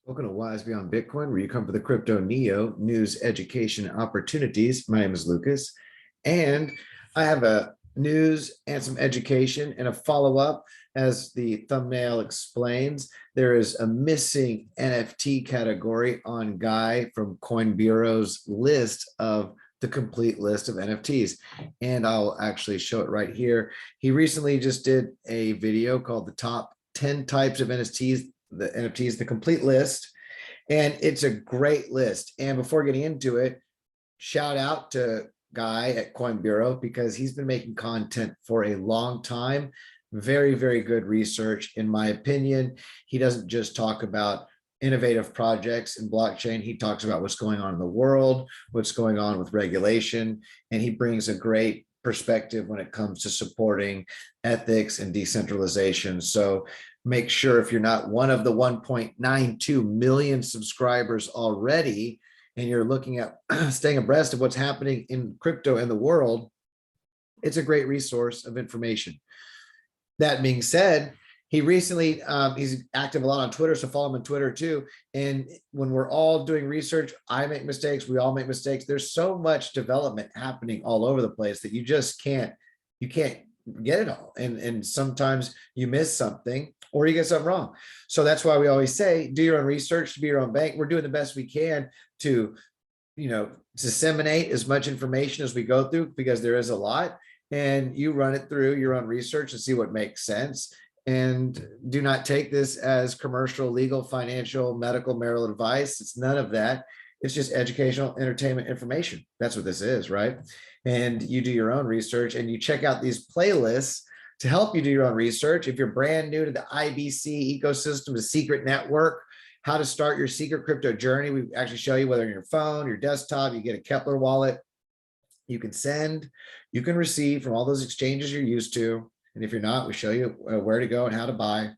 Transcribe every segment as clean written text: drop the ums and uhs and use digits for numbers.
Welcome to Wise Beyond Bitcoin, where you come for the crypto neo news, education, and opportunities. My name is Lucas, and I have a news and some education and a follow-up. As the thumbnail explains, there is a missing NFT category on Guy from Coin Bureau's list of the complete list of NFTs. And I'll actually show it right here. He recently just did a video called the top 10 types of NFTs, the complete list. And it's a great list. And before getting into it, shout out to Guy at Coin Bureau, because he's been making content for a long time. Very, very good research, in my opinion. He doesn't just talk about innovative projects in blockchain. He talks about what's going on in the world, what's going on with regulation, and he brings a great perspective when it comes to supporting ethics and decentralization. So make sure, if you're not one of the 1.92 million subscribers already, and you're looking at staying abreast of what's happening in crypto and the world, it's a great resource of information. That being said, he recently, he's active a lot on Twitter, so follow him on Twitter too. And when we're all doing research, I make mistakes, we all make mistakes. There's so much development happening all over the place that you just can't get it all. And sometimes you miss something or you get something wrong. So that's why we always say, do your own research to be your own bank. We're doing the best we can to, disseminate as much information as we go through, because there is a lot, and you run it through your own research and see what makes sense. And do not take this as commercial, legal, financial, medical, marital advice. It's none of that. It's just educational, entertainment information. That's what this is, right? And you do your own research and you check out these playlists to help you do your own research. If you're brand new to the IBC ecosystem, the Secret Network, how to start your secret crypto journey, we actually show you whether on your phone, your desktop, you get a Kepler wallet. You can send, you can receive from all those exchanges you're used to. And if you're not, we show you where to go and how to buy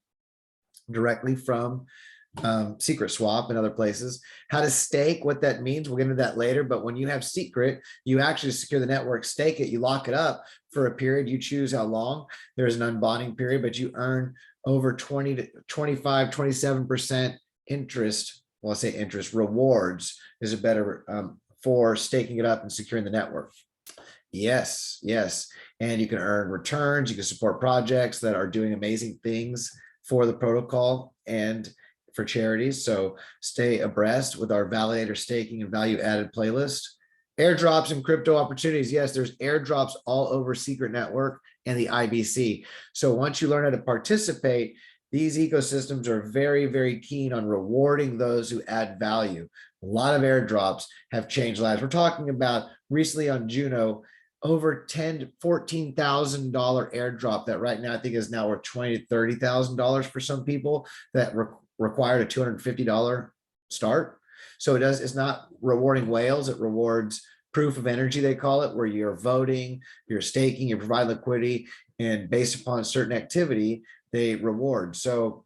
directly from Secret Swap and other places. How to stake, what that means, we'll get into that later. But when you have Secret, you actually secure the network, stake it, you lock it up for a period. You choose how long. There's an unbonding period, but you earn over 20 to 25, 27% interest. Well, I'll say interest, rewards is a better for staking it up and securing the network. Yes, yes. And you can earn returns. You can support projects that are doing amazing things for the protocol and for charities. So stay abreast with our Validator staking and value added playlist. Airdrops and crypto opportunities. Yes, there's airdrops all over Secret Network and the IBC. So once you learn how to participate, these ecosystems are very, very keen on rewarding those who add value. A lot of airdrops have changed lives. We're talking about recently on Juno, over $10,000 to $14,000 airdrop that right now I think is now worth $20,000 to $30,000 for some people, that required a $250 start. So it's not rewarding whales, it rewards proof of energy, they call it, where you're voting, you're staking, you provide liquidity, and based upon a certain activity, they reward. So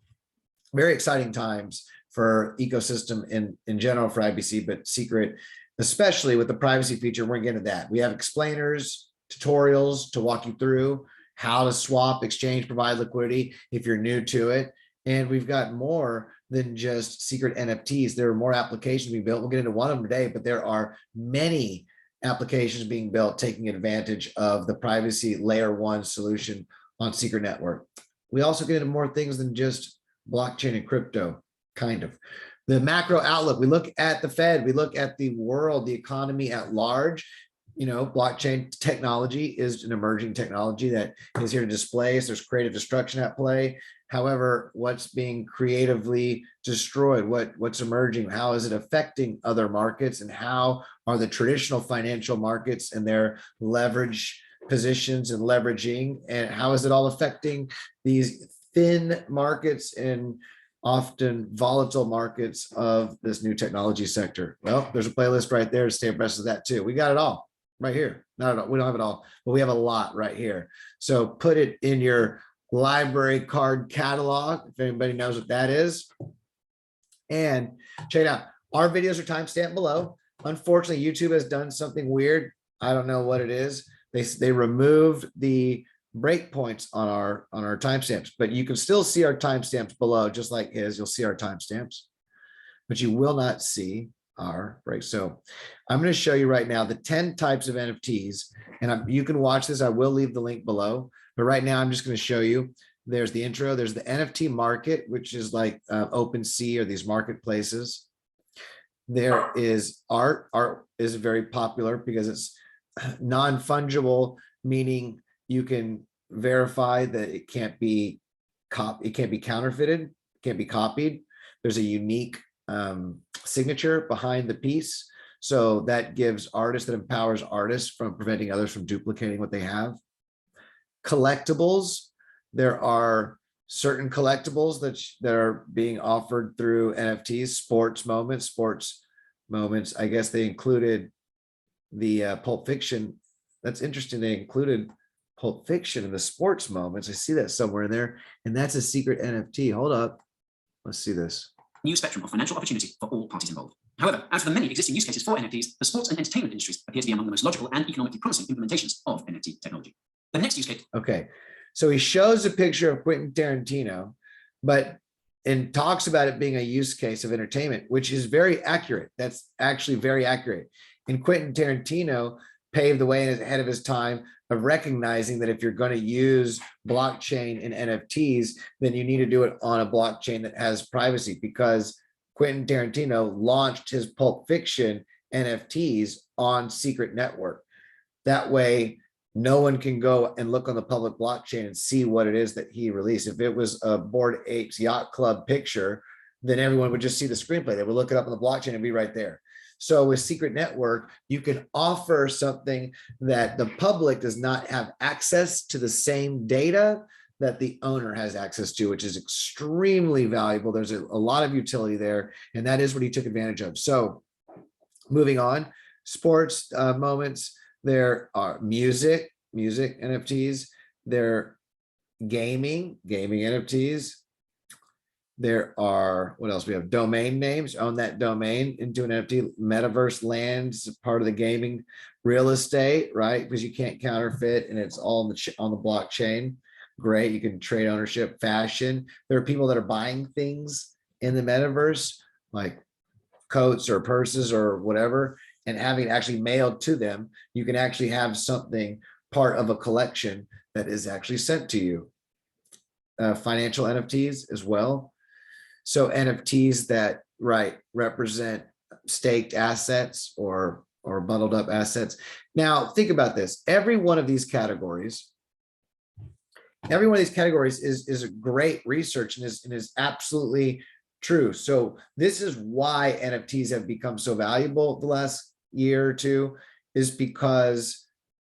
very exciting times for ecosystem in general for IBC, but Secret, especially with the privacy feature. We're getting into that. We have explainers, tutorials to walk you through how to swap, exchange, provide liquidity if you're new to it. And we've got more than just Secret NFTs. There are more applications being built. We'll get into one of them today, but there are many applications being built taking advantage of the privacy layer 1 solution on Secret Network. We also get into more things than just blockchain and crypto, kind of. The macro outlook, we look at the Fed, we look at the world, the economy at large. Blockchain technology is an emerging technology that is here to displace. There's creative destruction at play. However, what's being creatively destroyed, what's emerging, how is it affecting other markets, and how are the traditional financial markets and their leverage positions and leveraging, and how is it all affecting these thin markets and often volatile markets of this new technology sector? Well, there's a playlist right there to stay abreast of that too. We got it all right here. Not at all. We don't have it all, but we have a lot right here. So put it in your library card catalog, if anybody knows what that is. And check it out. Our videos are timestamped below. Unfortunately, YouTube has done something weird. I don't know what it is. They removed the breakpoints on our timestamps, but you can still see our timestamps below, just like his. You'll see our timestamps. but you will not see our break. So I'm going to show you right now the 10 types of NFTs, and you can watch this. I will leave the link below, but right now I'm just going to show you. There's the intro. There's the NFT market, which is like OpenSea or these marketplaces. There is art. Art is very popular because it's non-fungible, meaning you can verify that it can't be counterfeited, can't be copied. There's a unique signature behind the piece. So that gives artists, that empowers artists from preventing others from duplicating what they have. Collectibles. There are certain collectibles that are being offered through NFTs, sports moments. I guess they included the Pulp Fiction. That's interesting. They included Pulp Fiction in the sports moments. I see that somewhere in there, and that's a secret NFT. Hold up. Let's see this. New spectrum of financial opportunity for all parties involved. However, out of the many existing use cases for NFTs, the sports and entertainment industries appear to be among the most logical and economically promising implementations of NFT technology. The next use case. Okay. So he shows a picture of Quentin Tarantino, and talks about it being a use case of entertainment, which is very accurate. That's actually very accurate. And Quentin Tarantino paved the way ahead of his time of recognizing that if you're going to use blockchain and NFTs, then you need to do it on a blockchain that has privacy, because Quentin Tarantino launched his Pulp Fiction NFTs on Secret Network. That way, no one can go and look on the public blockchain and see what it is that he released. If it was a Bored Apes Yacht Club picture, then everyone would just see the screenplay. They would look it up on the blockchain and be right there. So with Secret Network, you can offer something that the public does not have access to, the same data that the owner has access to, which is extremely valuable. There's a lot of utility there, and that is what he took advantage of. So moving on, sports moments. There are music NFTs. There gaming NFTs. There are, what else? We have domain names. Own that domain into an NFT. Metaverse lands, part of the gaming. Real estate, right? Because you can't counterfeit, and it's all on the blockchain. Great. You can trade ownership. Fashion. There are people that are buying things in the metaverse, like coats or purses or whatever, and having it actually mailed to them. You can actually have something part of a collection that is actually sent to you. Financial NFTs as well. So NFTs that represent staked assets or bundled up assets. Now think about this. Every one of these categories is a great research and is absolutely true. So this is why NFTs have become so valuable the last year or two, is because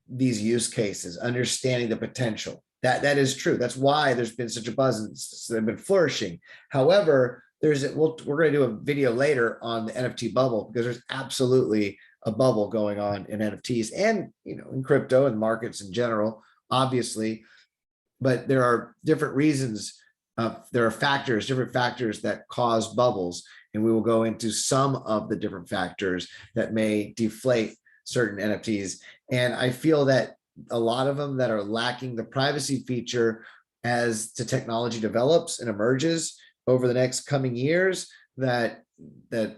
these use cases, understanding the potential. That is true. That's why there's been such a buzz and they've been flourishing. However, we're going to do a video later on the NFT bubble, because there's absolutely a bubble going on in NFTs and in crypto and markets in general, obviously. But there are different reasons. There are different factors that cause bubbles, and we will go into some of the different factors that may deflate certain NFTs. And I feel that a lot of them that are lacking the privacy feature, as the technology develops and emerges over the next coming years, that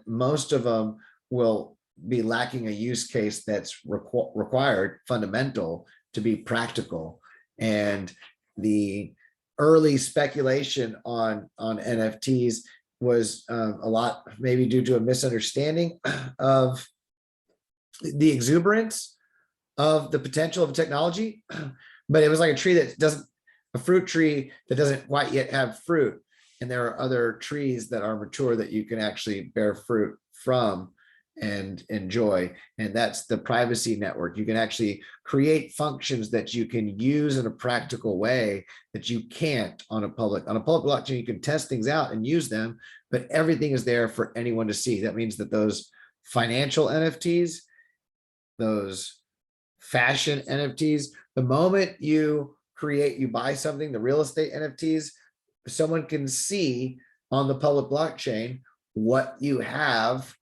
most of them will be lacking a use case that's required, fundamental, to be practical. And the early speculation on NFTs was a lot maybe due to a misunderstanding of the exuberance of the potential of technology, but it was like a fruit tree that doesn't quite yet have fruit. And there are other trees that are mature that you can actually bear fruit from and enjoy. And that's the privacy network. You can actually create functions that you can use in a practical way that you can't on a public blockchain. You can test things out and use them, but everything is there for anyone to see. That means that those financial NFTs, those fashion NFTs, the moment you buy something, the real estate NFTs, someone can see on the public blockchain what you have,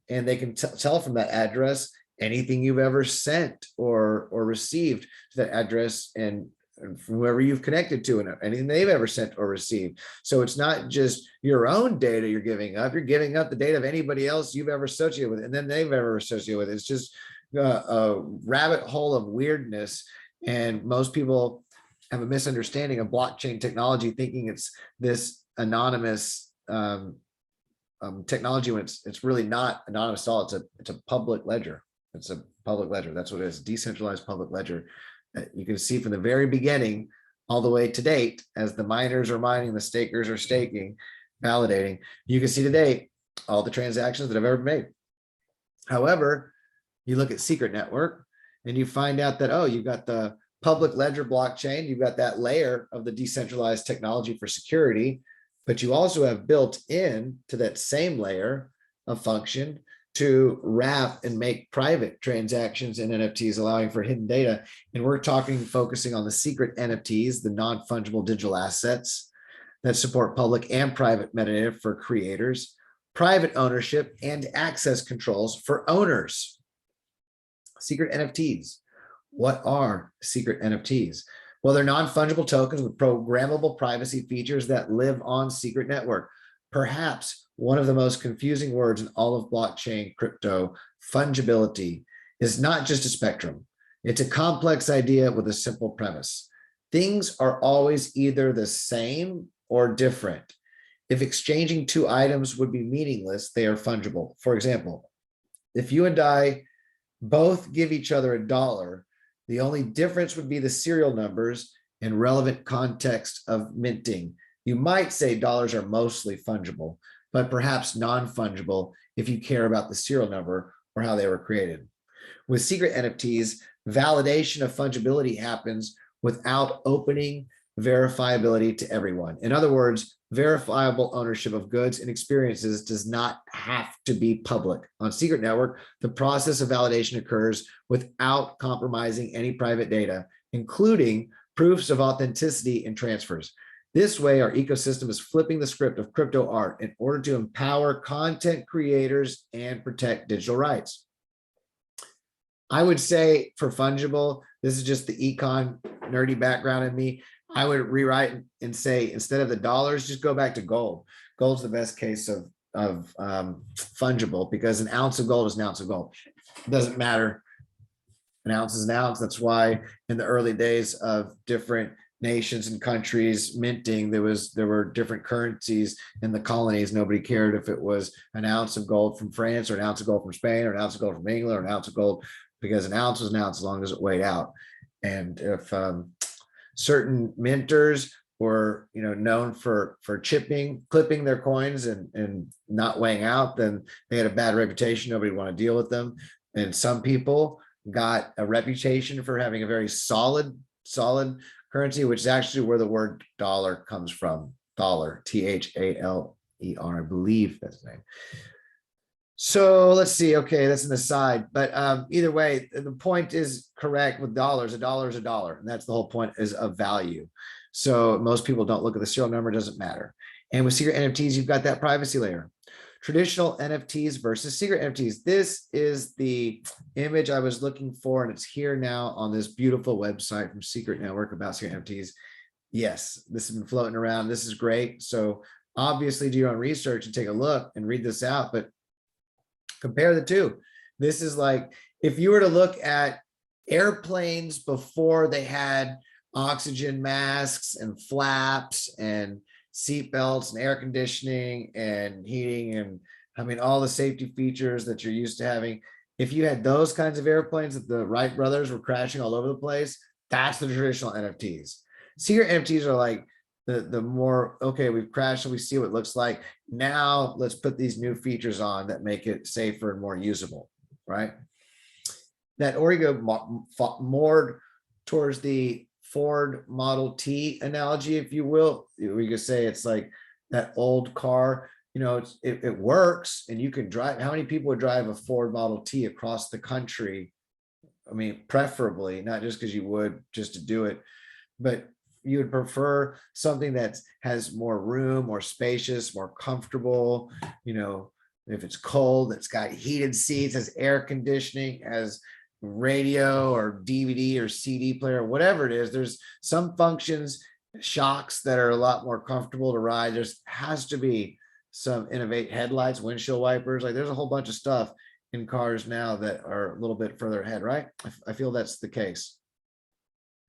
and they can tell from that address anything you've ever sent or received to that address, and and from whoever you've connected to and anything they've ever sent or received. So it's not just your own data you're giving up the data of anybody else you've ever associated with and then they've ever associated with. It's just a rabbit hole of weirdness. And most people have a misunderstanding of blockchain technology, thinking it's this anonymous technology when it's really not anonymous at all. It's a public ledger. It's a public ledger. That's what it is, decentralized public ledger. You can see from the very beginning all the way to date, as the miners are mining, the stakers are staking, validating, you can see to date all the transactions that have ever been made. However, you look at Secret Network and you find out that, oh, you've got the public ledger blockchain, you've got that layer of the decentralized technology for security, but you also have built in to that same layer a function to wrap and make private transactions in NFTs, allowing for hidden data. And we're focusing on the secret NFTs, the non-fungible digital assets that support public and private metadata for creators, private ownership, and access controls for owners. Secret NFTs. What are secret NFTs? Well, they're non-fungible tokens with programmable privacy features that live on Secret Network. Perhaps one of the most confusing words in all of blockchain crypto, fungibility, is not just a spectrum. It's a complex idea with a simple premise. Things are always either the same or different. If exchanging two items would be meaningless, they are fungible. For example, if you and I both give each other $1, the only difference would be the serial numbers and relevant context of minting. You might say dollars are mostly fungible, but perhaps non-fungible if you care about the serial number or how they were created. With secret NFTs, validation of fungibility happens without opening verifiability to everyone. In other words, verifiable ownership of goods and experiences does not have to be public. On Secret Network, the process of validation occurs without compromising any private data, including proofs of authenticity and transfers. This way, our ecosystem is flipping the script of crypto art in order to empower content creators and protect digital rights. I would say for fungible, this is just the econ nerdy background in me. I would rewrite and say, instead of the dollars, just go back to gold. Gold's the best case of fungible, because an ounce of gold is an ounce of gold. It doesn't matter. An ounce is an ounce. That's why in the early days of different nations and countries minting, there were different currencies in the colonies. Nobody cared if it was an ounce of gold from France or an ounce of gold from Spain or an ounce of gold from England or an ounce of gold, because an ounce was an ounce as long as it weighed out. And if certain minters were known for clipping their coins and not weighing out, then they had a bad reputation. Nobody wanted to deal with them. And some people got a reputation for having a very solid currency, which is actually where the word dollar comes from. Dollar, THALER, I believe that's the name. So let's see. Okay, that's an aside, but either way, the point is correct with dollars. A dollar is a dollar, and that's the whole point, is of value. So most people don't look at the serial number, doesn't matter. And with secret NFTs, you've got that privacy layer. Traditional NFTs versus secret NFTs. This is the image I was looking for, and it's here now on this beautiful website from Secret Network about secret NFTs. Yes, this has been floating around. This is great. So obviously do your own research and take a look and read this out, but compare the two. This is like, if you were to look at airplanes before they had oxygen masks and flaps and seat belts and air conditioning and heating and all the safety features that you're used to having. If you had those kinds of airplanes that the Wright brothers were crashing all over the place, that's the traditional NFTs. Secret NFTs are like the more, okay, we've crashed and we see what it looks like. Now let's put these new features on that make it safer and more usable, right? That Origo more towards the Ford Model T analogy, if you will. We could say it's like that old car, it works and you can drive. How many people would drive a Ford Model T across the country? Preferably, not just because you would just to do it, but you would prefer something that has more room, more spacious, more comfortable. If it's cold, it's got heated seats, has air conditioning, has radio or DVD or CD player, whatever it is. There's some functions, shocks that are a lot more comfortable to ride. There's has to be some innovate headlights, windshield wipers. Like there's a whole bunch of stuff in cars now that are a little bit further ahead, right? I feel that's the case.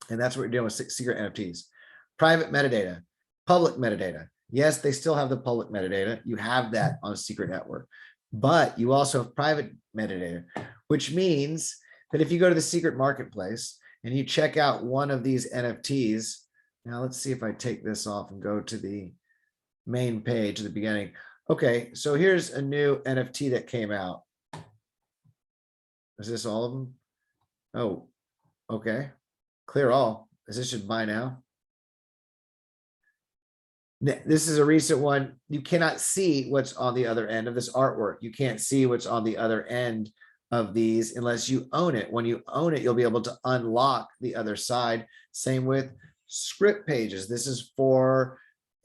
And that's what we're doing with secret NFTs. Private metadata, public metadata. Yes, they still have the public metadata. You have that on a secret network, but you also have private metadata, which means that if you go to the secret marketplace and you check out one of these NFTs, now let's see if I take this off and go to the main page at the beginning. Okay, so here's a new NFT that came out. Is this all of them? Oh, okay. Clear all. Is this should buy now? This is a recent one. You cannot see what's on the other end of this artwork. You can't see what's on the other end of these unless you own it. When you own it, you'll be able to unlock the other side. Same with script pages. This is for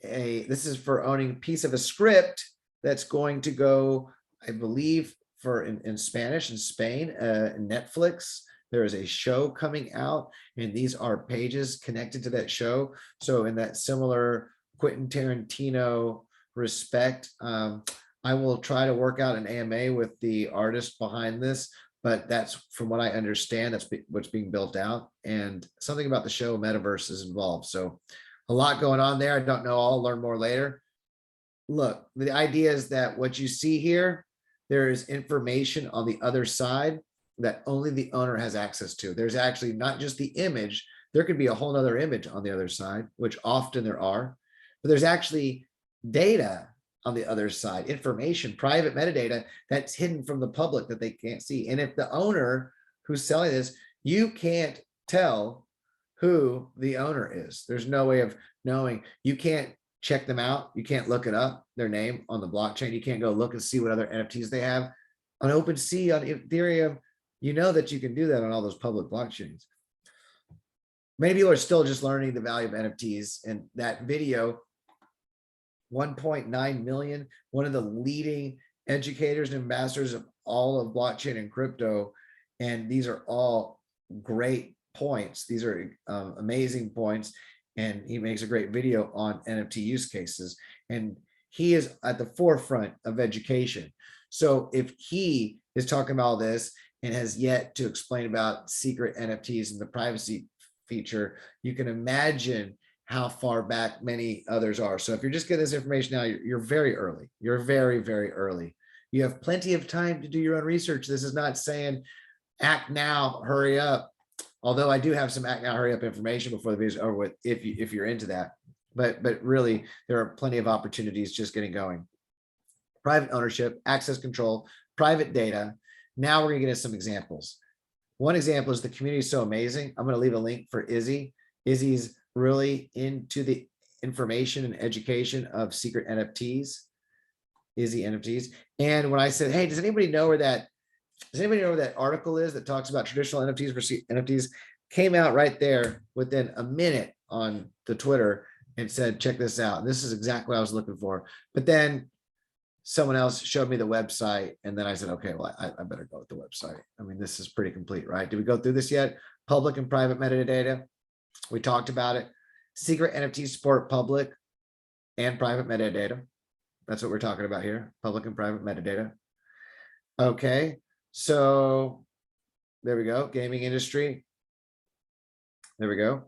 owning a piece of a script that's going to go, I believe, for in Spanish in Spain, Netflix. There is a show coming out, and these are pages connected to that show. So in that similar Quentin Tarantino respect, I will try to work out an AMA with the artist behind this, but that's from what I understand, that's what's being built out, and something about the show metaverse is involved. So a lot going on there. I don't know. I'll learn more later. Look, the idea is that what you see here, there is information on the other side that only the owner has access to. There's actually not just the image, there could be a whole nother image on the other side, which often there are, but there's actually data on the other side, information, private metadata that's hidden from the public that they can't see. And if the owner who's selling this, you can't tell who the owner is. There's no way of knowing. You can't check them out. You can't look it up, their name on the blockchain. You can't go look and see what other NFTs they have. On OpenSea, on Ethereum, you know that you can do that on all those public blockchains. Many people are still just learning the value of NFTs. And that video, 1.9 million, one of the leading educators and ambassadors of all of blockchain and crypto. And these are all great points. These are amazing points. And he makes a great video on NFT use cases. And he is at the forefront of education. So if he is talking about all this and has yet to explain about secret NFTs and the privacy feature, you can imagine how far back many others are. So if you're just getting this information now, you're very early. You're very, very early. You have plenty of time to do your own research. This is not saying act now, hurry up. Although I do have some act now, hurry up information before the video is over with, if you're into that. But really, there are plenty of opportunities just getting going. Private ownership, access control, private data. Now we're gonna get into some examples. One example is the community is so amazing. I'm gonna leave a link for Izzy. Izzy's really into the information and education of secret NFTs, Izzy NFTs. And when I said, hey, does anybody know where that article is that talks about traditional NFTs versus NFTs, came out right there within a minute on the Twitter and said, check this out. And this is exactly what I was looking for. But then someone else showed me the website, and then I said, okay, well, I better go with the website. I mean, this is pretty complete, right? Did we go through this yet? Public and private metadata. We talked about it. Secret NFTs support public and private metadata. That's what we're talking about here, public and private metadata. Okay, so there we go, gaming industry. There we go.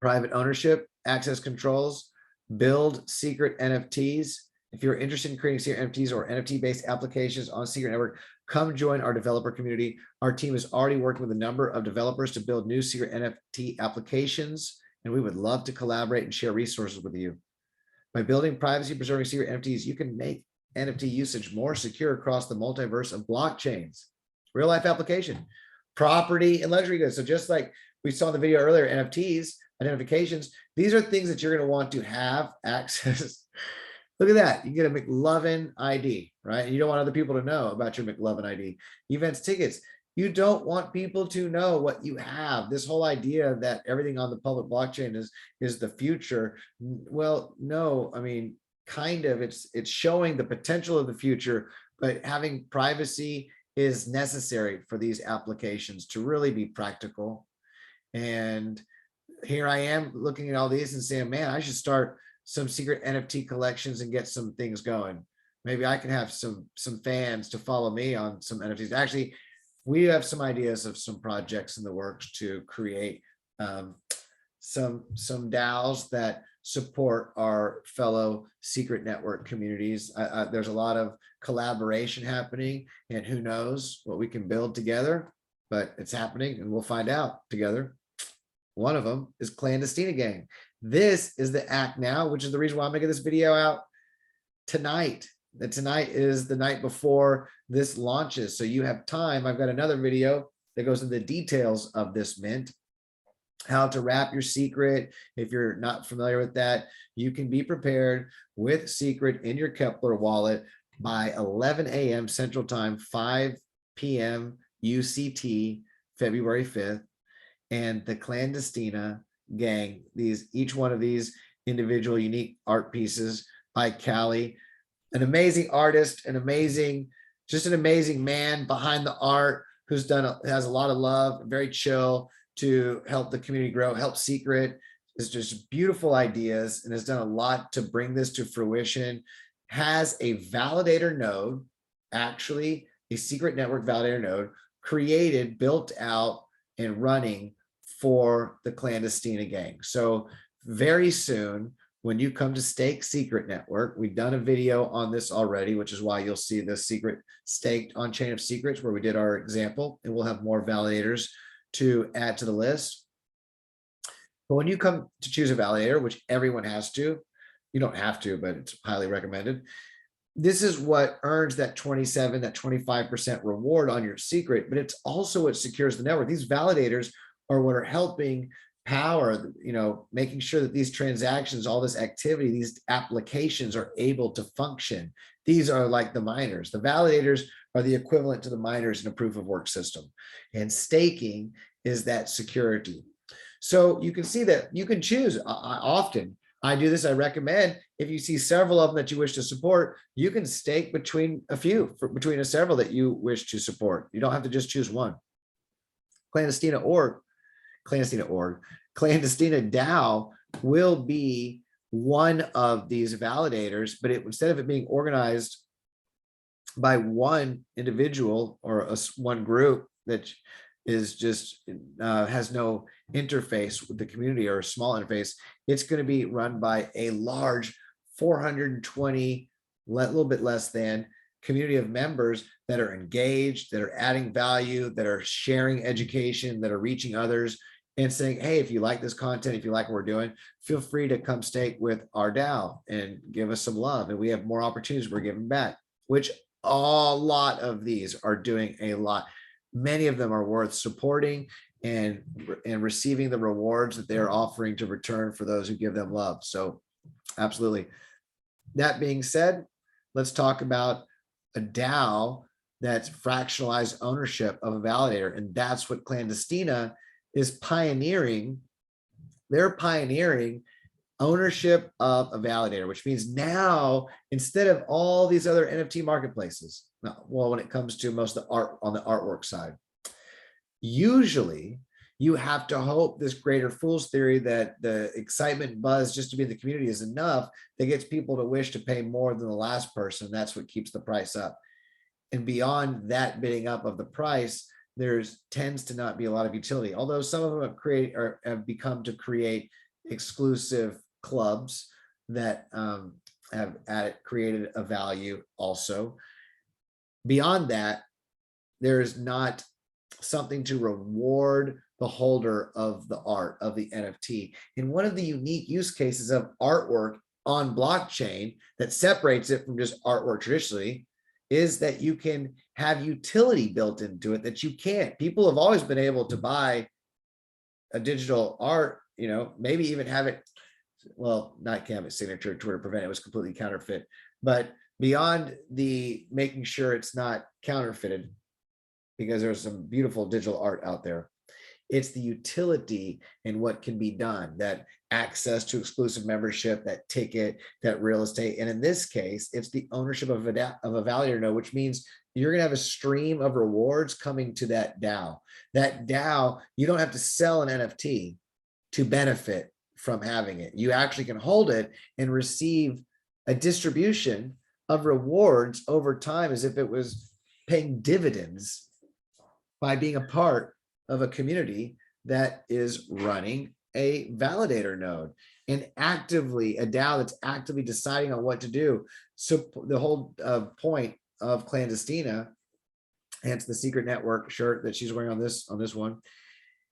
Private ownership, access controls, build secret NFTs. If you're interested in creating secret NFTs or NFT-based applications on Secret Network, come join our developer community. Our team is already working with a number of developers to build new secret NFT applications, and we would love to collaborate and share resources with you. By building privacy-preserving secret NFTs, you can make NFT usage more secure across the multiverse of blockchains. Real-life application, property and luxury goods. So just like we saw in the video earlier, NFTs, identifications, these are things that you're going to want to have access. Look at that. You get a McLovin ID, right? You don't want other people to know about your McLovin ID. Events, tickets. You don't want people to know what you have. This whole idea that everything on the public blockchain is the future. Well, no, I mean, kind of, it's showing the potential of the future, but having privacy is necessary for these applications to really be practical. And here I am looking at all these and saying, man, I should start some secret NFT collections and get some things going. Maybe I can have some fans to follow me on some NFTs. Actually, we have some ideas of some projects in the works to create some DAOs that support our fellow secret network communities. There's a lot of collaboration happening, and who knows what we can build together, but it's happening and we'll find out together. One of them is Clandestina Gang. This is the act now, which is the reason why I'm making this video out tonight. That tonight is the night before this launches. So you have time. I've got another video that goes into the details of this mint, how to wrap your secret. If you're not familiar with that, you can be prepared with secret in your Kepler wallet by 11 a.m. Central Time, 5 p.m. UCT, February 5th. And the Clandestina Gang, each one of these individual unique art pieces by Cali, an amazing artist, just an amazing man behind the art who's has a lot of love, very chill to help the community grow, help Secret. It's just beautiful ideas and has done a lot to bring this to fruition. Has a validator node, actually a secret network validator node created, built out, and running for the Clandestina Gang. So very soon, when you come to stake Secret Network, we've done a video on this already, which is why you'll see the secret staked on Chain of Secrets, where we did our example, and we'll have more validators to add to the list. But when you come to choose a validator, which everyone has to, you don't have to, but it's highly recommended. This is what earns that 27, that 25% reward on your secret, but it's also what secures the network. These validators are what are helping power, making sure that these transactions, all this activity, these applications are able to function. These are like the miners. The validators are the equivalent to the miners in a proof of work system. And staking is that security. So you can see that you can choose. I do this, I recommend, if you see several of them that you wish to support, you can stake between between several that you wish to support. You don't have to just choose one. Clandestina DAO will be one of these validators, but instead of it being organized by one individual or one group that is just has no interface with the community or a small interface, it's going to be run by a large 420, a little bit less than, community of members that are engaged, that are adding value, that are sharing education, that are reaching others and saying, hey, if you like this content, if you like what we're doing, feel free to come stake with our DAO and give us some love. And we have more opportunities we're giving back, which a lot of these are doing a lot. Many of them are worth supporting and receiving the rewards that they're offering to return for those who give them love. So absolutely. That being said, let's talk about a DAO that's fractionalized ownership of a validator. And that's what Clandestina is pioneering. They're pioneering ownership of a validator, which means now, instead of all these other NFT marketplaces, well, when it comes to most of the art on the artwork side, usually you have to hope this greater fool's theory that the excitement and buzz just to be in the community is enough that gets people to wish to pay more than the last person. That's what keeps the price up. And beyond that bidding up of the price, there's tends to not be a lot of utility, although some of them have become to create exclusive clubs that have created a value also. Beyond that, there is not something to reward the holder of the art, of the NFT. And one of the unique use cases of artwork on blockchain that separates it from just artwork traditionally is that you can have utility built into it that you can't. People have always been able to buy a digital art, maybe even have it, well, not canvas signature to prevent it was completely counterfeit, but beyond the making sure it's not counterfeited, because there's some beautiful digital art out there. It's the utility and what can be done, that access to exclusive membership, that ticket, that real estate. And in this case, it's the ownership of a validator node, which means you're going to have a stream of rewards coming to that DAO. That DAO, you don't have to sell an NFT to benefit from having it. You actually can hold it and receive a distribution of rewards over time as if it was paying dividends by being a part of a community that is running a validator node and actively a DAO that's actively deciding on what to do. So the whole point of Clandestina, hence the Secret Network shirt that she's wearing on this one,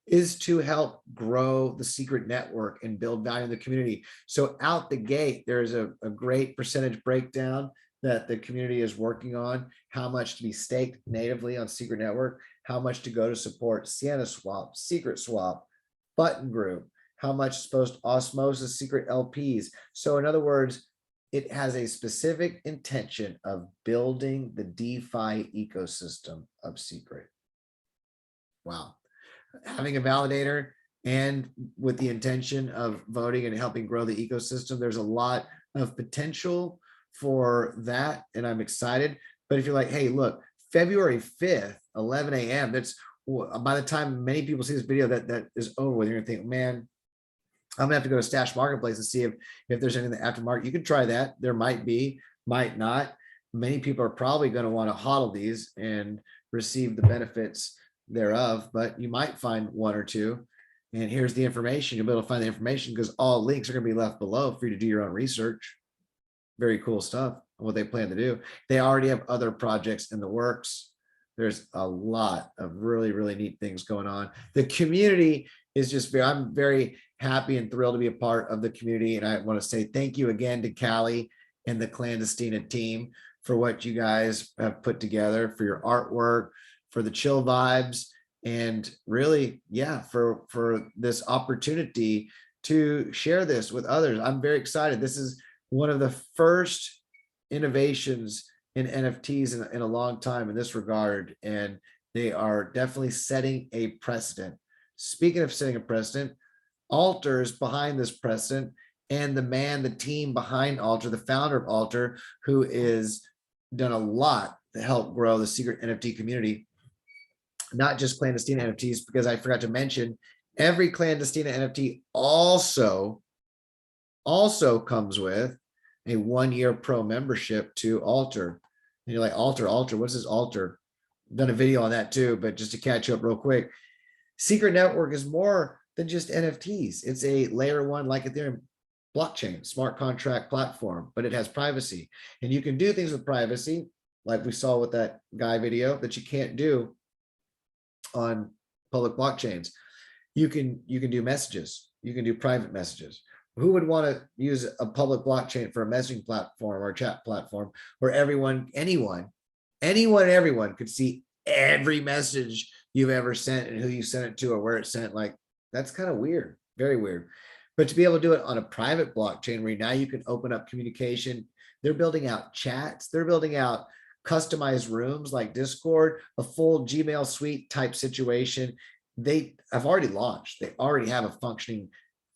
is to help grow the Secret Network and build value in the community. So out the gate, there's a great percentage breakdown that the community is working on, how much to be staked natively on Secret Network, how much to go to support Sienna Swap, Secret Swap, Button Group, how much is supposed to osmosis secret LPs. So in other words, it has a specific intention of building the DeFi ecosystem of Secret. Wow. Having a validator and with the intention of voting and helping grow the ecosystem, there's a lot of potential for that. And I'm excited. But if you're like, hey, look, February 5th, 11 a.m., that's by the time many people see this video, that is over with. You're gonna think, man, I'm gonna have to go to Stash Marketplace and see if there's anything after market. You can try that. There might be, might not. Many people are probably going to want to hodl these and receive the benefits thereof, but you might find one or two. And here's the information. You'll be able to find the information because all links are going to be left below for you to do your own research. Very cool stuff on what they plan to do. They already have other projects in the works. There's a lot of really, really neat things going on. The community is just I'm very happy and thrilled to be a part of the community. And I want to say thank you again to Cali and the Clandestina team for what you guys have put together, for your artwork, for the chill vibes, and really, yeah, for this opportunity to share this with others. I'm very excited. This is one of the first innovations in NFTs in a long time in this regard, and they are definitely setting a precedent. Speaking of setting a precedent, HODLers behind this precedent, and the team behind Alter, the founder of Alter, who is done a lot to help grow the Secret NFT community, not just Clandestina NFTs, because I forgot to mention, every Clandestina NFT also comes with a 1-year pro membership to Alter. And you're like, Alter, what's this Alter? I've done a video on that too, but just to catch you up real quick, Secret Network is more than just NFTs. It's a layer 1, like Ethereum blockchain, smart contract platform, but it has privacy. And you can do things with privacy, like we saw with that guy video, that you can't do on public blockchains. You can do messages. You can do private messages. Who would want to use a public blockchain for a messaging platform or a chat platform where anyone could see every message you've ever sent and who you sent it to or where it's sent? Like, that's kind of weird, very weird. But to be able to do it on a private blockchain where now you can open up communication, they're building out chats, they're building out customized rooms like Discord, a full Gmail suite type situation. They have already launched. They already have a functioning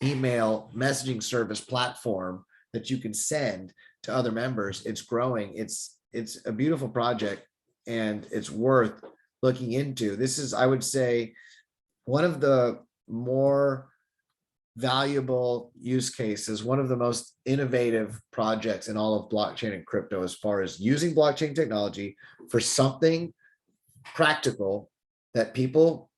email messaging service platform that you can send to other members. It's growing. It's a beautiful project, and it's worth looking into. This is, I would say, one of the more valuable use cases, one of the most innovative projects in all of blockchain and crypto, as far as using blockchain technology for something practical that people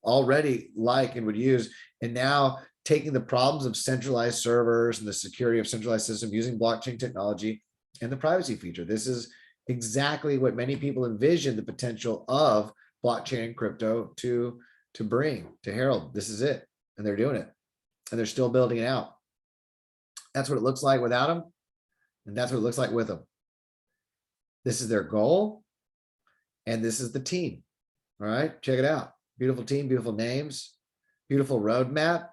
already like and would use, and now taking the problems of centralized servers and the security of centralized systems using blockchain technology and the privacy feature. This is exactly what many people envision the potential of blockchain and crypto to bring to herald. This is it, and they're doing it, and they're still building it out. That's what it looks like without them, and that's what it looks like with them. This is their goal, and this is the team. All right, check it out. Beautiful team, beautiful names, beautiful roadmap.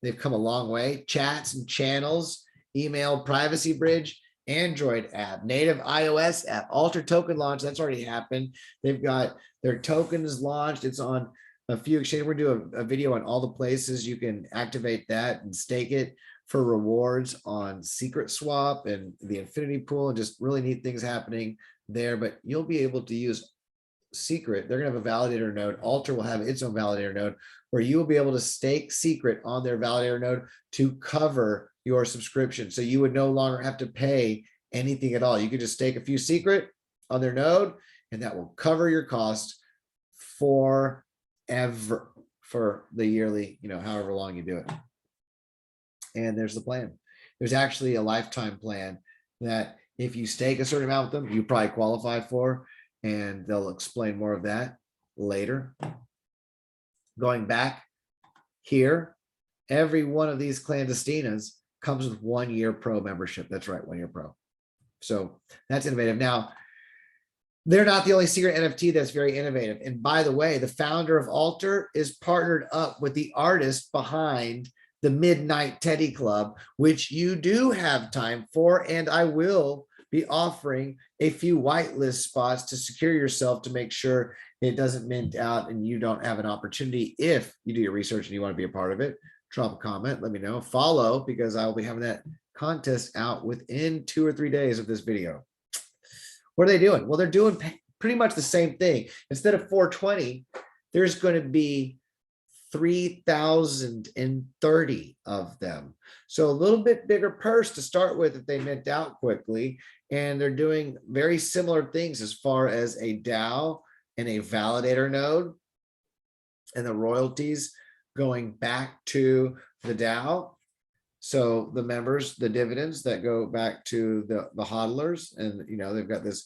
They've come a long way. Chats and channels, email privacy bridge, Android app, native iOS app, Alter token launch. That's already happened. They've got their tokens launched. It's on a few exchanges. We're doing a video on all the places you can activate that and stake it. for rewards on Secret Swap and the Infinity Pool, and just really neat things happening there. But you'll be able to use Secret. They're going to have a validator node. Alter will have its own validator node where you will be able to stake Secret on their validator node to cover your subscription. So you would no longer have to pay anything at all. You could just stake a few Secret on their node, and that will cover your cost forever for the yearly, however long you do it. And there's the plan. There's actually a lifetime plan that if you stake a certain amount with them, you probably qualify for, and they'll explain more of that later. Going back here, every one of these Clandestinas comes with 1 year pro membership. That's right, 1 year pro. So that's innovative. Now, they're not the only secret NFT that's very innovative. And by the way, the founder of Alter is partnered up with the artist behind the Midnight Teddy Club, which you do have time for, and I will be offering a few whitelist spots to secure yourself to make sure it doesn't mint out and you don't have an opportunity. If you do your research and you want to be a part of it, drop a comment, let me know, follow, because I will be having that contest out within 2 or 3 days of this video. What are they doing? Well, they're doing pretty much the same thing. Instead of 420, there's going to be 3,030 of them. So a little bit bigger purse to start with if they mint out quickly. And they're doing very similar things as far as a DAO and a validator node, and the royalties going back to the DAO. So the members, the dividends that go back to the HODLers, and they've got this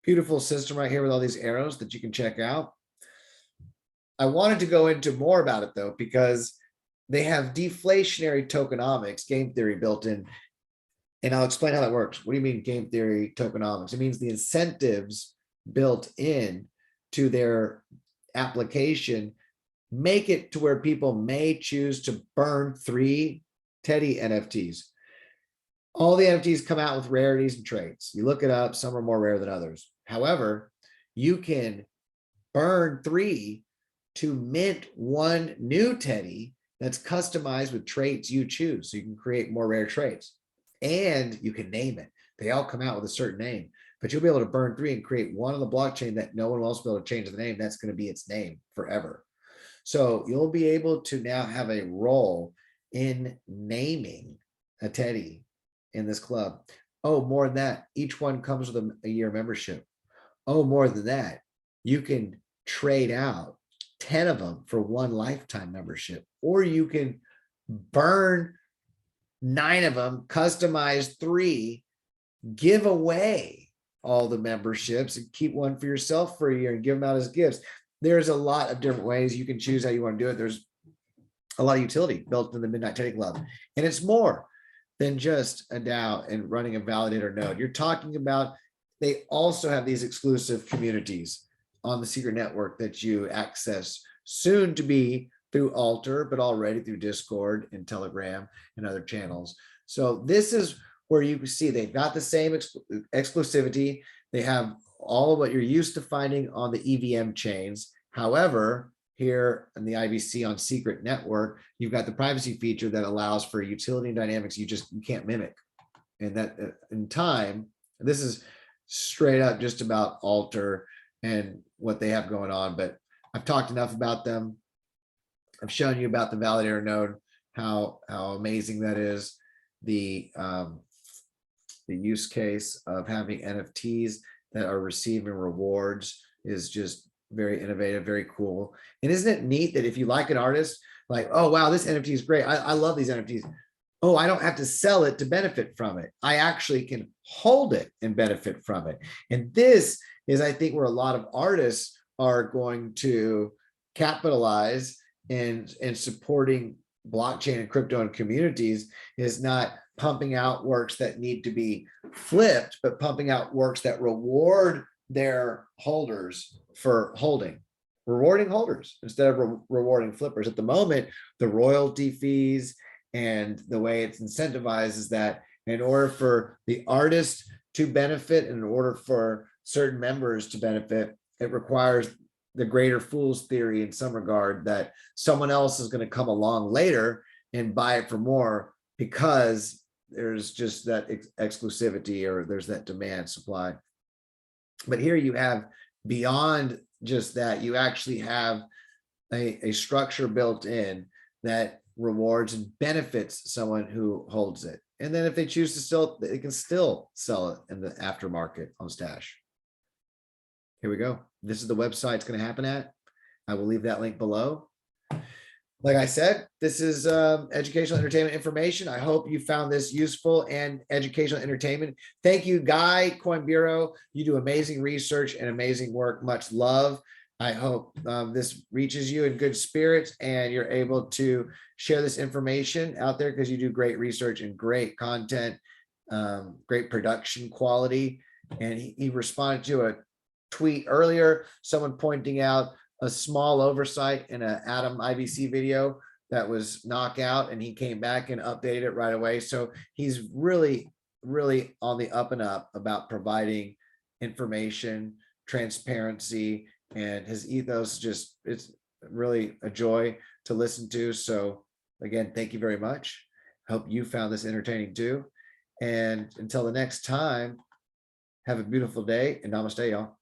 beautiful system right here with all these arrows that you can check out. I wanted to go into more about it though, because they have deflationary tokenomics, game theory built in, and I'll explain how that works. What do you mean game theory tokenomics? It means the incentives built in to their application make it to where people may choose to burn 3 Teddy NFTs. All the NFTs come out with rarities and traits. You look it up, some are more rare than others. However, you can burn 3 to mint 1 new Teddy that's customized with traits you choose. So you can create more rare traits, and you can name it. They all come out with a certain name, but you'll be able to burn 3 and create one on the blockchain that no one else will be able to change the name. That's going to be its name forever. So you'll be able to now have a role in naming a Teddy in this club. Oh, more than that, each one comes with a year membership. Oh, more than that, you can trade out 10 of them for 1 lifetime membership, or you can burn 9 of them, customize 3, give away all the memberships and keep 1 for yourself for a year and give them out as gifts. There's a lot of different ways you can choose how you want to do it. There's a lot of utility built in the Midnight Teddy Club, and it's more than just a DAO and running a validator node. You're talking about, they also have these exclusive communities on the Secret network that you access soon to be through Alter, but already through Discord and Telegram and other channels. So this is where you can see they've got the same exclusivity. They have all of what you're used to finding on the EVM chains. However, here in the IBC on Secret Network, you've got the privacy feature that allows for utility and dynamics you can't mimic. And that in time, this is straight up just about Alter and what they have going on, but I've talked enough about them. I've shown you about the validator node, how amazing that is. The use case of having NFTs that are receiving rewards is just very innovative, very cool. And isn't it neat that if you like an artist, like, oh, wow, this NFT is great. I love these NFTs. Oh, I don't have to sell it to benefit from it. I actually can hold it and benefit from it. And this is, I think, where a lot of artists are going to capitalize in supporting blockchain and crypto and communities, is not pumping out works that need to be flipped, but pumping out works that reward their holders for holding, rewarding holders instead of rewarding flippers. At the moment, the royalty fees and the way it's incentivized is that in order for the artist to benefit and in order for certain members to benefit, it requires the greater fool's theory in some regard that someone else is going to come along later and buy it for more because there's just that exclusivity, or there's that demand supply. But here you have, beyond just that, you actually have a structure built in that rewards and benefits someone who holds it. And then if they choose to still, they can still sell it in the aftermarket on Stash. Here we go. This is the website it's going to happen at. I will leave that link below. Like I said, this is educational entertainment information. I hope you found this useful and educational entertainment. Thank you, Guy, Coin Bureau. You do amazing research and amazing work. Much love. I hope this reaches you in good spirits and you're able to share this information out there, because you do great research and great content, great production quality. And he responded to a tweet earlier, someone pointing out a small oversight in an Adam IBC video that was knockout, and he came back and updated it right away. So he's really, really on the up and up about providing information, transparency, and his ethos just, it's really a joy to listen to. So again, thank you very much. Hope you found this entertaining too. And until the next time, have a beautiful day, and namaste, y'all.